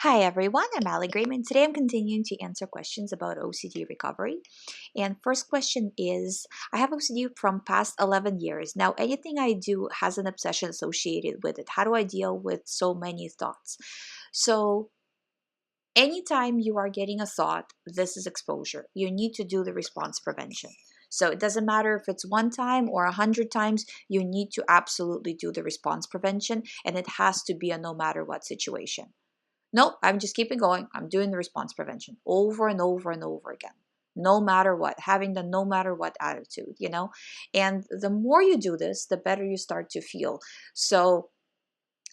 Hi everyone, I'm Ali GREYMOND. Today I'm continuing to answer questions about OCD recovery. And first question is, I have OCD from past 11 years. Now anything I do has an obsession associated with it. How do I deal with so many thoughts? So anytime you are getting a thought, this is exposure. You need to do the response prevention. So it doesn't matter if it's one time or 100 times, you need to absolutely do the response prevention, and it has to be a no matter what situation. Nope, I'm just keeping going. I'm doing the response prevention over and over and over again. No matter what, having the no matter what attitude. And the more you do this, the better you start to feel. So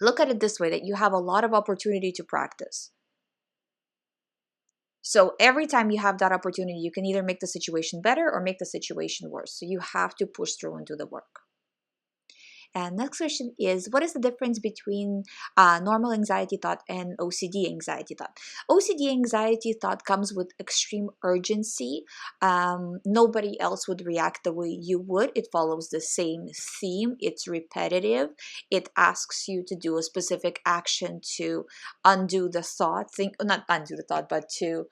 look at it this way, that you have a lot of opportunity to practice. So every time you have that opportunity, you can either make the situation better or make the situation worse. So you have to push through and do the work. And next question is, what is the difference between normal anxiety thought and OCD anxiety thought? OCD anxiety thought comes with extreme urgency. Nobody else would react the way you would. It follows the same theme. It's repetitive. It asks you to do a specific action to undo the thought. Not undo the thought, but to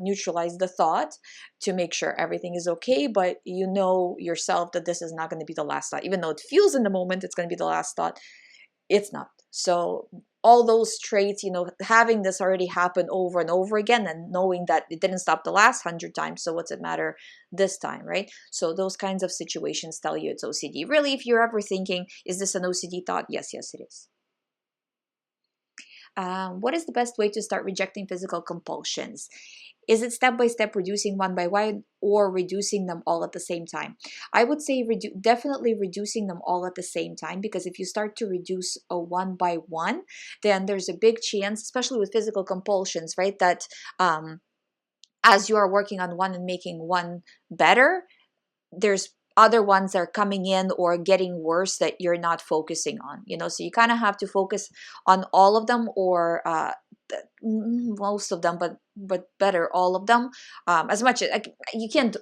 neutralize the thought, to make sure everything is okay, but you know yourself that this is not going to be the last thought. Even though it feels in the moment it's going to be the last thought, it's not. So all those traits, having this already happen over and over again and knowing that it didn't stop the last 100 times, so what's it matter this time, right? So those kinds of situations tell you it's OCD. Really, if you're ever thinking, is this an OCD thought? Yes, it is. What is the best way to start rejecting physical compulsions? Is it step by step, reducing one by one, or reducing them all at the same time? I would say definitely reducing them all at the same time, because if you start to reduce a one by one, then there's a big chance, especially with physical compulsions, right, that as you are working on one and making one better, there's other ones that are coming in or getting worse that you're not focusing on, so you kind of have to focus on all of them, or most of them, but better all of them, as much as you can't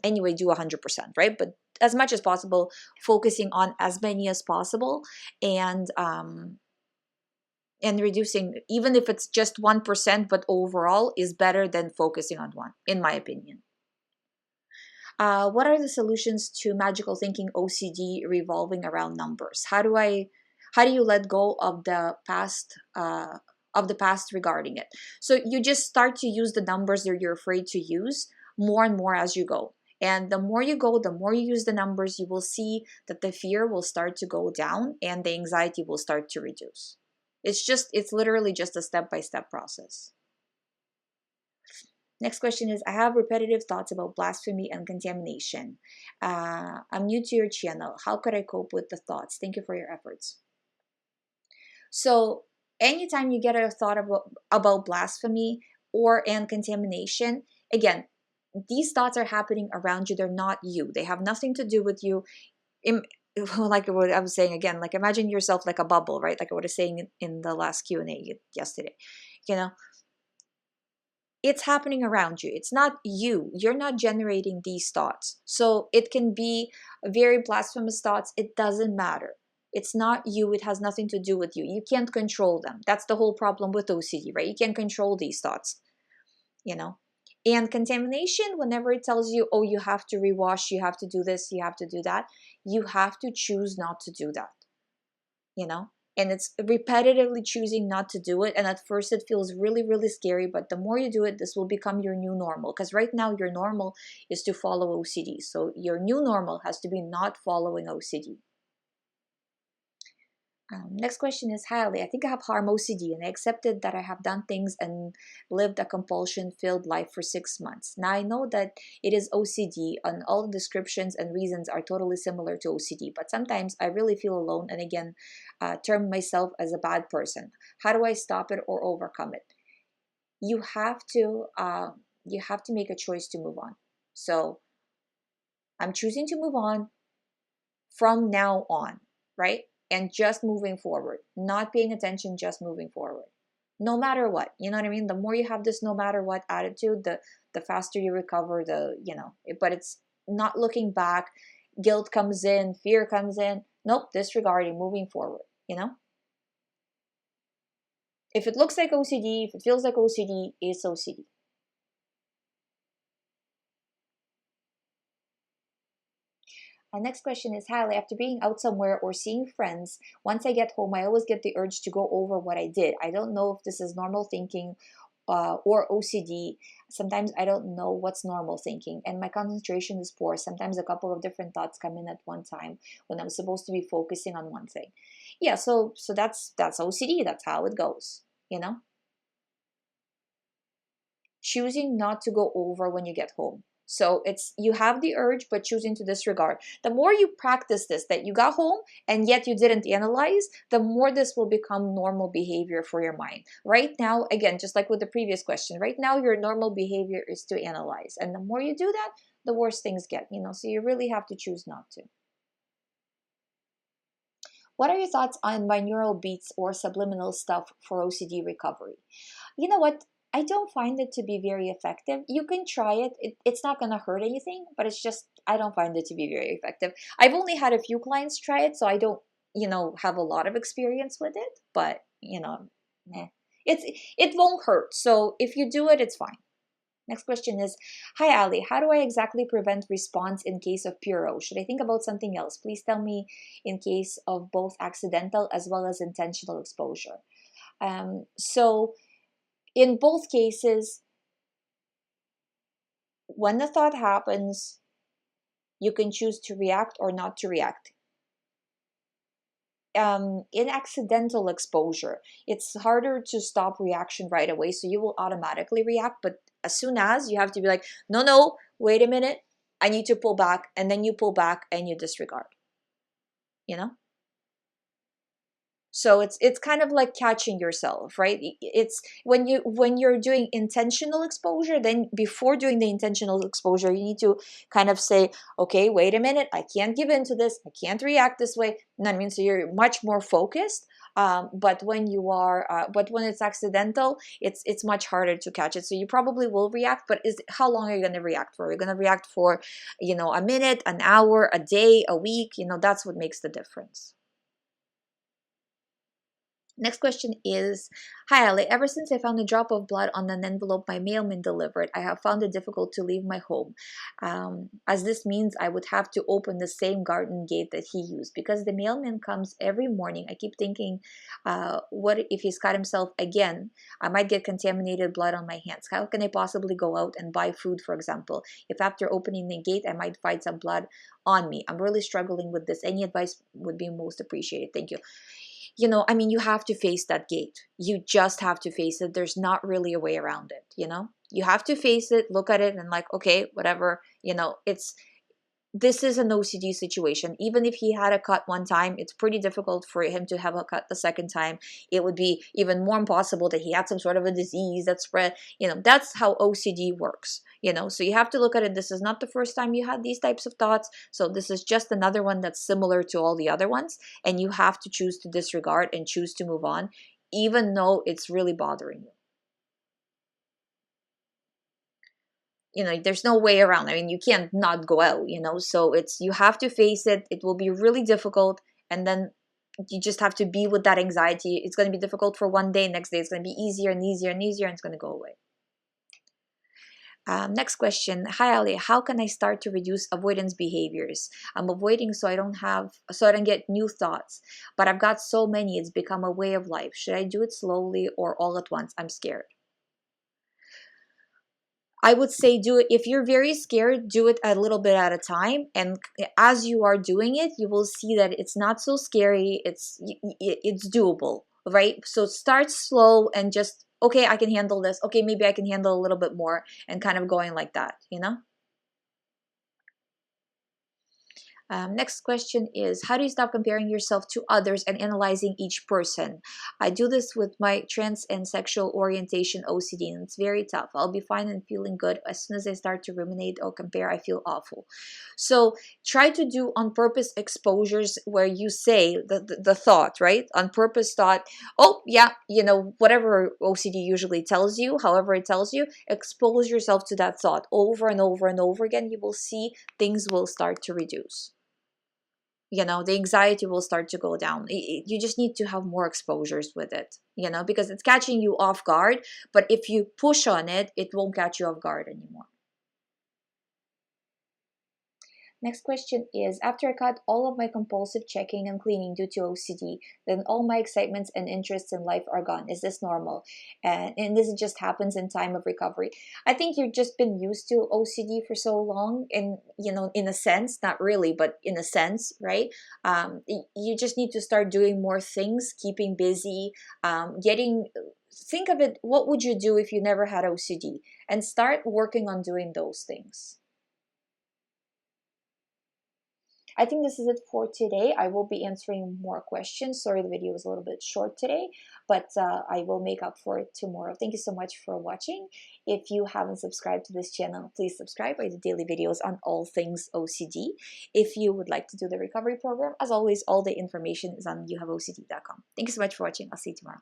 anyway do 100%, right? But as much as possible, focusing on as many as possible, and reducing, even if it's just 1%, but overall is better than focusing on one, in my opinion. What are the solutions to magical thinking OCD revolving around numbers? How do you let go of the past regarding it? So you just start to use the numbers that you're afraid to use more and more as you go. And the more you go, the more you use the numbers, you will see that the fear will start to go down and the anxiety will start to reduce. It's literally just a step-by-step process. Next question is, I have repetitive thoughts about blasphemy and contamination. I'm new to your channel. How could I cope with the thoughts? Thank you for your efforts. So anytime you get a thought about blasphemy and contamination, again, these thoughts are happening around you. They're not you. They have nothing to do with you. Like what I was saying again, like imagine yourself like a bubble, right? Like I was saying in the last Q&A yesterday. It's happening around you. It's not you. You're not generating these thoughts. So it can be very blasphemous thoughts. It doesn't matter. It's not you. It has nothing to do with you. You can't control them. That's the whole problem with OCD, right? You can't control these thoughts, And contamination, whenever it tells you, oh, you have to rewash, you have to do this, you have to do that, you have to choose not to do that, And it's repetitively choosing not to do it. And at first it feels really, really scary. But the more you do it, this will become your new normal. Because right now your normal is to follow OCD. So your new normal has to be not following OCD. Next question is, hi Ali, I think I have harm OCD and I accepted that I have done things and lived a compulsion-filled life for 6 months. Now I know that it is OCD and all the descriptions and reasons are totally similar to OCD, but sometimes I really feel alone and again term myself as a bad person. How do I stop it or overcome it? You have to make a choice to move on. So I'm choosing to move on from now on, right? And just moving forward, not paying attention, just moving forward. No matter what, you know what I mean? The more you have this no matter what attitude, the faster you recover, but it's not looking back. Guilt comes in, fear comes in. Nope, disregarding, moving forward, If it looks like OCD, if it feels like OCD, it's OCD. Our next question is, Hallie, after being out somewhere or seeing friends, once I get home, I always get the urge to go over what I did. I don't know if this is normal thinking or OCD. Sometimes I don't know what's normal thinking, and my concentration is poor. Sometimes a couple of different thoughts come in at one time when I'm supposed to be focusing on one thing. Yeah, so that's OCD. That's how it goes, you know? Choosing not to go over when you get home. So it's, you have the urge, but choosing to disregard. The more you practice this, that you got home and yet you didn't analyze, the more this will become normal behavior for your mind. Right now, again, just like with the previous question, right now your normal behavior is to analyze. And the more you do that, the worse things get, you know, so you really have to choose not to. What are your thoughts on binaural beats or subliminal stuff for OCD recovery? You know what? I don't find it to be very effective. You can try it. It's not going to hurt anything, but it's just, I don't find it to be very effective. I've only had a few clients try it, so I don't, have a lot of experience with it, but, it won't hurt. So if you do it, it's fine. Next question is, hi Ali, how do I exactly prevent response in case of Puro? Should I think about something else? Please tell me in case of both accidental as well as intentional exposure. So in both cases, when the thought happens, you can choose to react or not to react. In accidental exposure, it's harder to stop reaction right away, so you will automatically react. But as soon as, you have to be like, no, wait a minute, I need to pull back, and then you pull back and you disregard, you know? So it's kind of like catching yourself, right? It's when you're doing intentional exposure, then before doing the intentional exposure, you need to kind of say, okay, wait a minute, I can't give in to this, I can't react this way. And that means so you're much more focused. But when it's accidental, it's much harder to catch it. So you probably will react, but how long are you going to react for? You're going to react for, a minute, an hour, a day, a week. That's what makes the difference. Next question is, hi Ali, ever since I found a drop of blood on an envelope my mailman delivered, I have found it difficult to leave my home, as this means I would have to open the same garden gate that he used. Because the mailman comes every morning, I keep thinking, what if he's cut himself again? I might get contaminated blood on my hands. How can I possibly go out and buy food, for example, if after opening the gate I might find some blood on me? I'm really struggling with this. Any advice would be most appreciated. Thank you. You have to face that gate. You just have to face it. There's not really a way around it, You have to face it, look at it, and like, okay, whatever, this is an OCD situation. Even if he had a cut one time, it's pretty difficult for him to have a cut the second time. It would be even more impossible that he had some sort of a disease that spread. That's how OCD works. So you have to look at it. This is not the first time you had these types of thoughts. So this is just another one that's similar to all the other ones. And you have to choose to disregard and choose to move on, even though it's really bothering you. There's no way around. I mean, you can't not go out, so you have to face it. It will be really difficult. And then you just have to be with that anxiety. It's going to be difficult for one day. Next day, it's going to be easier and easier and easier, and it's going to go away. Next question. Hi Ali, how can I start to reduce avoidance behaviors? I'm avoiding so I don't get new thoughts, but I've got so many, it's become a way of life. Should I do it slowly or all at once? I'm scared. I would say do it. If you're very scared, do it a little bit at a time. And as you are doing it, you will see that it's not so scary. It's doable, right? So start slow and just, okay, I can handle this. Okay, maybe I can handle a little bit more, and kind of going like that, Next question is, how do you stop comparing yourself to others and analyzing each person? I do this with my trans and sexual orientation OCD, and it's very tough. I'll be fine and feeling good. As soon as I start to ruminate or compare, I feel awful. So try to do on purpose exposures where you say the thought, right? On purpose thought, oh yeah, whatever OCD usually tells you, however it tells you, expose yourself to that thought over and over and over again. You will see things will start to reduce. you know, the anxiety will start to go down. You just need to have more exposures with it, you know, because it's catching you off guard. But if you push on it, it won't catch you off guard anymore. Next question is, after I cut all of my compulsive checking and cleaning due to OCD, then all my excitements and interests in life are gone. Is this normal? And this just happens in time of recovery. I think you've just been used to OCD for so long, and you know, in a sense, not really, but in a sense, right? You just need to start doing more things, keeping busy, getting. Think of it. What would you do if you never had OCD? And start working on doing those things. I think this is it for today. I will be answering more questions. Sorry, the video was a little bit short today, but I will make up for it tomorrow. Thank you so much for watching. If you haven't subscribed to this channel, please subscribe. I do daily videos on all things OCD. If you would like to do the recovery program, as always, all the information is on youhaveocd.com. Thank you so much for watching. I'll see you tomorrow.